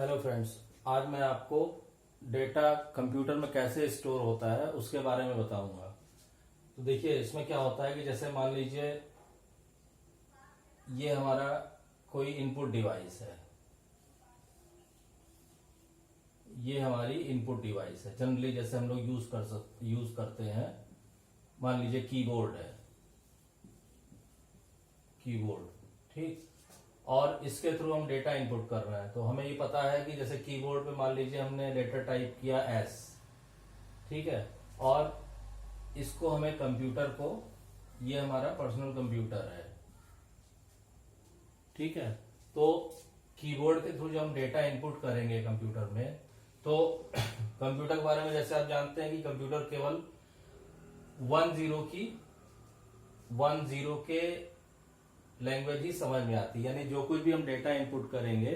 Hello friends, आज मैं आपको डेटा कंप्यूटर में कैसे स्टोर होता है उसके बारे में बताऊंगा। तो देखिए, इसमें क्या होता है कि जैसे मान लीजिए ये हमारा कोई इनपुट डिवाइस है। ये हमारी इनपुट डिवाइस है। जनरली जैसे हम लोग यूज करते हैं, मान लीजिए कीबोर्ड है, कीबोर्ड, ठीक। और इसके थ्रू हम डेटा इनपुट कर रहे हैं। तो हमें ये पता है कि जैसे कीबोर्ड पे मान लीजिए हमने लेटर टाइप किया एस, ठीक है, और इसको हमें कंप्यूटर को, ये हमारा पर्सनल कंप्यूटर है, ठीक है। तो कीबोर्ड के थ्रू जब हम डेटा इनपुट करेंगे कंप्यूटर में, तो कंप्यूटर के बारे में जैसे आप जानते हैं कि कंप्यूटर केवल 10 के लैंग्वेज ही समझ में आती है। यानी जो कुछ भी हम डेटा इनपुट करेंगे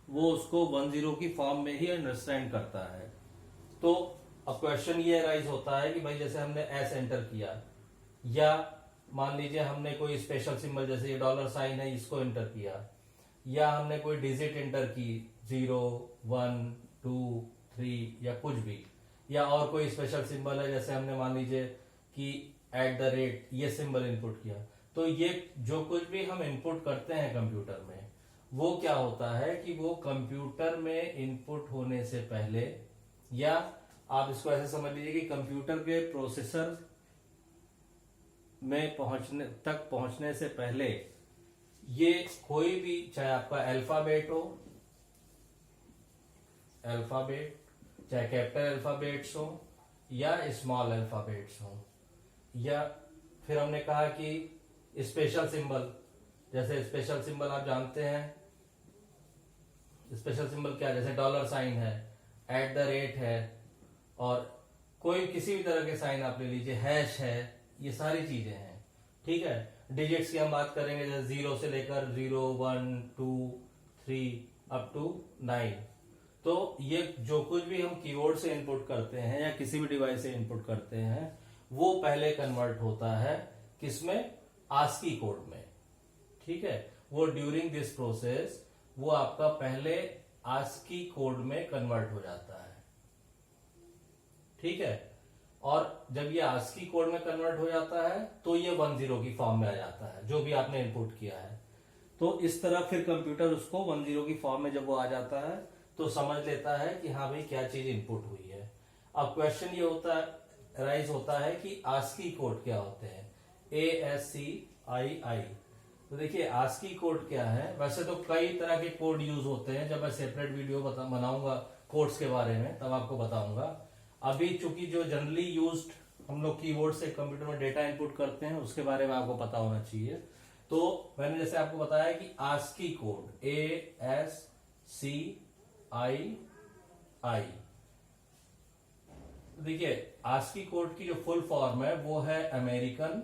वो उसको 10 की फॉर्म में ही अंडरस्टैंड करता है। तो अब क्वेश्चन ये राइज होता है कि भाई जैसे हमने एस एंटर किया, या मान लीजिए हमने कोई स्पेशल सिंबल जैसे ये डॉलर साइन है इसको एंटर किया, या हमने कोई डिजिट एंटर की 0, 1, 2, 3 या कुछ भी, या और कोई स्पेशल सिंबल है जैसे हमने मान लीजिए कि @ ये सिंबल इनपुट किया। तो ये जो कुछ भी हम इनपुट करते हैं कंप्यूटर में, वो क्या होता है कि वो कंप्यूटर में इनपुट होने से पहले, या आप इसको ऐसे समझ लीजिए कि कंप्यूटर के प्रोसेसर में पहुंचने से पहले ये कोई भी, चाहे आपका अल्फाबेट हो, चाहे कैपिटल अल्फाबेट्स हो या स्मॉल अल्फाबेट्स हो, या फिर हमने कहा कि स्पेशल सिंबल, जैसे स्पेशल सिंबल आप जानते हैं, स्पेशल सिंबल क्या, जैसे डॉलर साइन है, @ है, और कोई किसी भी तरह के साइन आप ले लीजिए, हैश है, ये सारी चीजें हैं, ठीक है। डिजिट्स की हम बात करेंगे जैसे 0 से लेकर 0, 1, 2, 3 अप टू 9। तो ये जो कुछ भी हम कीबोर्ड से इनपुट करते हैं या किसी भी डिवाइस से इनपुट करते हैं, वो पहले कन्वर्ट होता है किसमें, आस्की कोड में, ठीक है। वो ड्यूरिंग दिस प्रोसेस वो आपका पहले आस्की कोड में कन्वर्ट हो जाता है, ठीक है। और जब ये आस्की कोड में कन्वर्ट हो जाता है तो ये 10 की फॉर्म में आ जाता है, जो भी आपने इनपुट किया है। तो इस तरह फिर कंप्यूटर उसको 10 की फॉर्म में जब वो आ जाता है तो समझ लेता है कि हाँ भाई क्या चीज इनपुट हुई है। अब क्वेश्चन ये राइज होता है कि आस्की कोड क्या होते हैं, ASCII। तो देखिए आस्की कोड क्या है। वैसे तो कई तरह के कोड यूज होते हैं, जब मैं सेपरेट वीडियो बनाऊंगा कोड्स के बारे में तब आपको बताऊंगा। अभी चूंकि जो जनरली यूज्ड हम लोग कीबोर्ड से कंप्यूटर में डेटा इनपुट करते हैं उसके बारे में आपको पता होना चाहिए। तो मैंने जैसे आपको बताया कि आस्की कोड ASCII, देखिए आस्की कोड की जो फुल फॉर्म है वो है American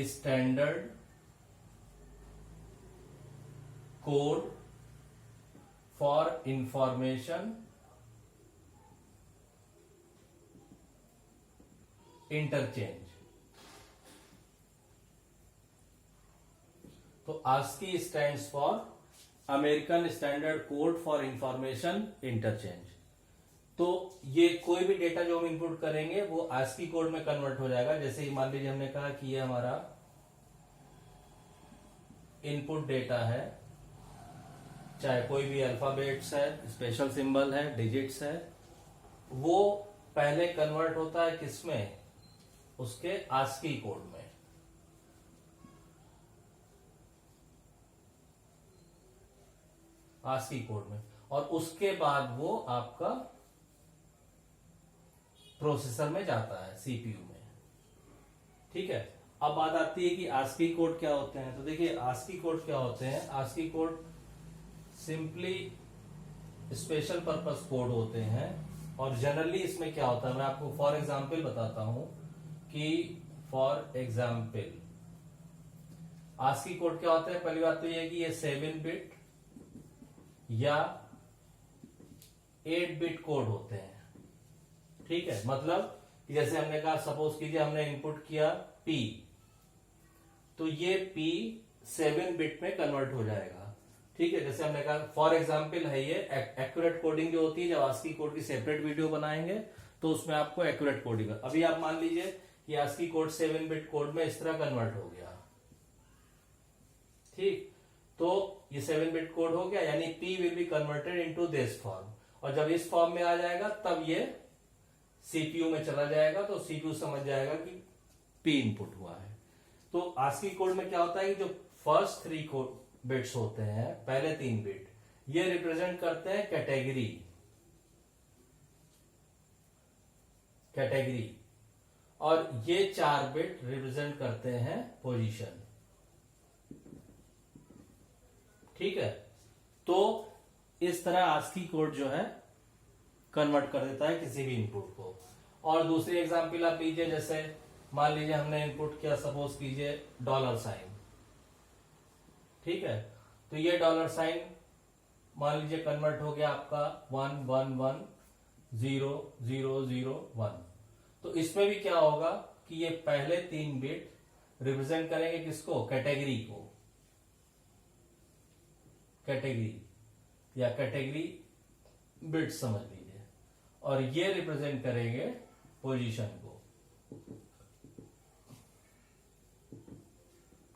standard code for information interchange. तो ASCII stands for American standard code for information interchange. तो ये कोई भी डेटा जो हम इनपुट करेंगे वो आस्की कोड में कन्वर्ट हो जाएगा। जैसे ही मान लीजिए हमने कहा कि ये हमारा इनपुट डेटा है, चाहे कोई भी अल्फाबेट्स है, स्पेशल सिंबल है, डिजिट्स है, वो पहले कन्वर्ट होता है किसमें, उसके आस्की कोड में। आस्की कोड में, और उसके बाद वो आपका प्रोसेसर में जाता है, सीपीयू में, ठीक है। अब बात आती है कि आस्की कोड क्या होते हैं। तो देखिए आस्की कोड क्या होते हैं। ASCII code simply special purpose code होते हैं, और जनरली इसमें क्या होता है मैं आपको फॉर एग्जांपल बताता हूं कि फॉर एग्जांपल आस्की कोड क्या होता है। पहली बात तो ये है कि ये 7 बिट या 8 बिट कोड होते हैं, ठीक है। मतलब जैसे हमने कहा, सपोज कीजिए हमने इनपुट किया P, तो ये P 7 बिट में कन्वर्ट हो जाएगा। ठीक है, जैसे हमने कहा फॉर एग्जाम्पल है ये एक्यूरेट कोडिंग जो होती है, जब आस्की कोड की सेपरेट वीडियो बनाएंगे तो उसमें आपको एक्यूरेट कोडिंग, अभी आप मान लीजिए कि आस्की कोड 7 बिट कोड में इस तरह कन्वर्ट हो गया, ठीक, तो ये 7 बिट कोड हो गया, यानी P will be converted into this form, और जब इस फॉर्म में आ जाएगा तब ये सीपीयू में चला जाएगा, तो सीपीयू समझ जाएगा कि P इनपुट हुआ है। तो आस्की कोड में क्या होता है कि जो फर्स्ट 3 बिट्स होते हैं, पहले 3 बिट, ये रिप्रेजेंट करते हैं कैटेगरी, और ये 4 बिट रिप्रेजेंट करते हैं पोजीशन, ठीक है। तो इस तरह आस्की कोड जो है कन्वर्ट कर देता है किसी भी इनपुट को। और दूसरी एग्जांपल आप लीजिए, जैसे मान लीजिए हमने इनपुट किया, सपोज कीजिए $साइन, ठीक है, तो ये $साइन मान लीजिए कन्वर्ट हो गया आपका 1110001। तो इसमें भी क्या होगा कि ये पहले 3 बिट रिप्रेजेंट करेंगे किसको, कैटेगरी को, कैटेगरी बिट समझ लीजिए, और ये रिप्रेजेंट करेंगे पोजीशन को,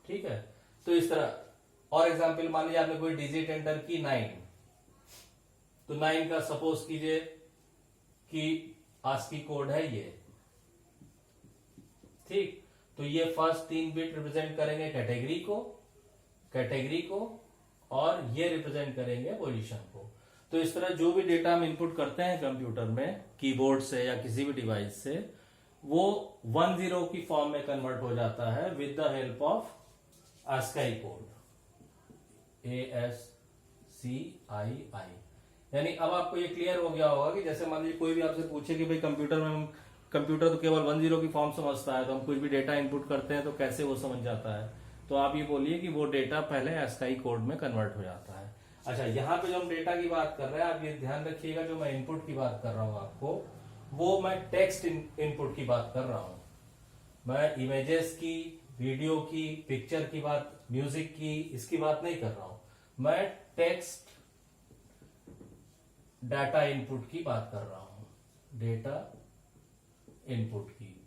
ठीक है। तो इस तरह, और एग्जांपल मान लीजिए आपने कोई डिजिट एंटर की 9, तो 9 का सपोज कीजिए कि आस्की कोड है ये, ठीक, तो ये फर्स्ट 3 बिट रिप्रेजेंट करेंगे कैटेगरी को, और ये रिप्रेजेंट करेंगे पोजीशन को। तो इस तरह जो भी डेटा हम इनपुट करते हैं कंप्यूटर में, कीबोर्ड से या किसी भी डिवाइस से, वो 10 की फॉर्म में कन्वर्ट हो जाता है with the help of ASCII code, ASCII। यानी अब आपको ये क्लियर हो गया होगा कि जैसे मान लीजिए कोई भी आपसे पूछे कि भाई कंप्यूटर तो केवल 10 की फॉर्म समझता है, तो हम कुछ भी डेटा इनपुट करते हैं तो कैसे वो समझ जाता है, तो आप ये बोलिए कि वो डेटा पहले आस्की कोड में कन्वर्ट हो जाता है। अच्छा, यहाँ पे जो हम डेटा की बात कर रहे हैं, आप ये ध्यान रखिएगा, जो मैं इनपुट की बात कर रहा हूं आपको, वो मैं टेक्स्ट इनपुट की बात कर रहा हूं, मैं इमेजेस की, वीडियो की, पिक्चर की बात, म्यूजिक की, इसकी बात नहीं कर रहा हूं, मैं टेक्स्ट डाटा इनपुट की बात कर रहा हूं, डेटा इनपुट की,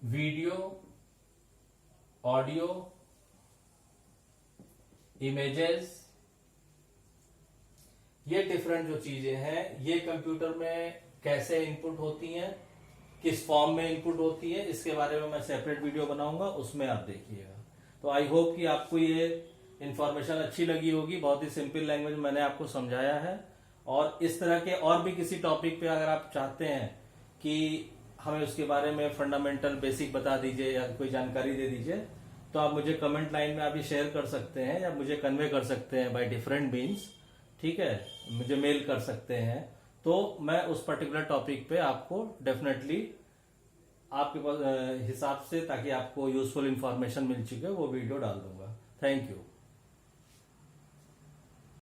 वीडियो, ऑडियो, इमेजेस, ये डिफरेंट जो चीजें हैं, ये कंप्यूटर में कैसे इनपुट होती हैं, किस फॉर्म में इनपुट होती है, इसके बारे में मैं सेपरेट वीडियो बनाऊंगा, उसमें आप देखिएगा। तो आई होप कि आपको ये इंफॉर्मेशन अच्छी लगी होगी, बहुत ही सिंपल लैंग्वेज में मैंने आपको समझाया है। और इस तरह के और भी किसी टॉपिक पे अगर आप चाहते हैं कि हमें उसके बारे में फंडामेंटल बेसिक बता दीजिए या कोई जानकारी दे दीजिए, तो आप मुझे कमेंट लाइन में अभी शेयर कर सकते हैं, या मुझे कन्वे कर सकते हैं बाय डिफरेंट मीन्स, ठीक है, मुझे मेल कर सकते हैं, तो मैं उस पर्टिकुलर टॉपिक पे आपको डेफिनेटली आपके पास हिसाब से, ताकि आपको यूजफुल इंफॉर्मेशन मिल चुके, वो वीडियो डाल दूंगा। Thank you.